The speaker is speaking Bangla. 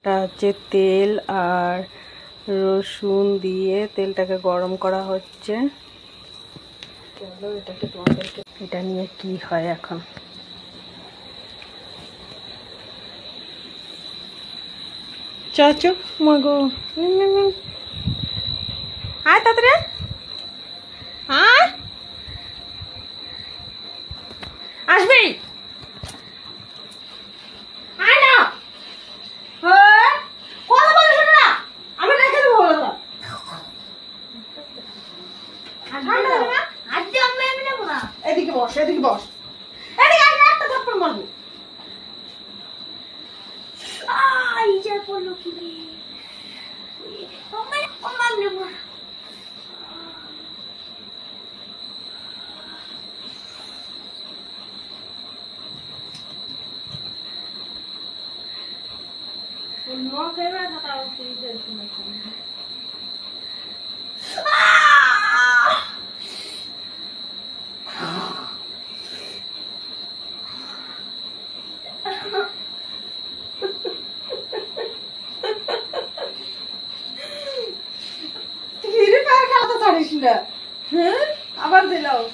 এটা হচ্ছে তেল আর রসুন দিয়ে তেলটাকে গরম করা হচ্ছে। চলো এটাকে তোমাদেরকে এটা নিয়ে কি হয় এখন। চাচু মাগো আয় তাড়াতাড়ি আয়, আসবি আয় না কথা বলে শোনো না, আমি রেখে দেবো বলে দাও। এদিকে বস, এদিকে বস, এদিকে আগে একটা থাপ্পড় মারবো। No se ve nada así del teléfono. Biri fark aldı tanışında. Hı? Abar dilo.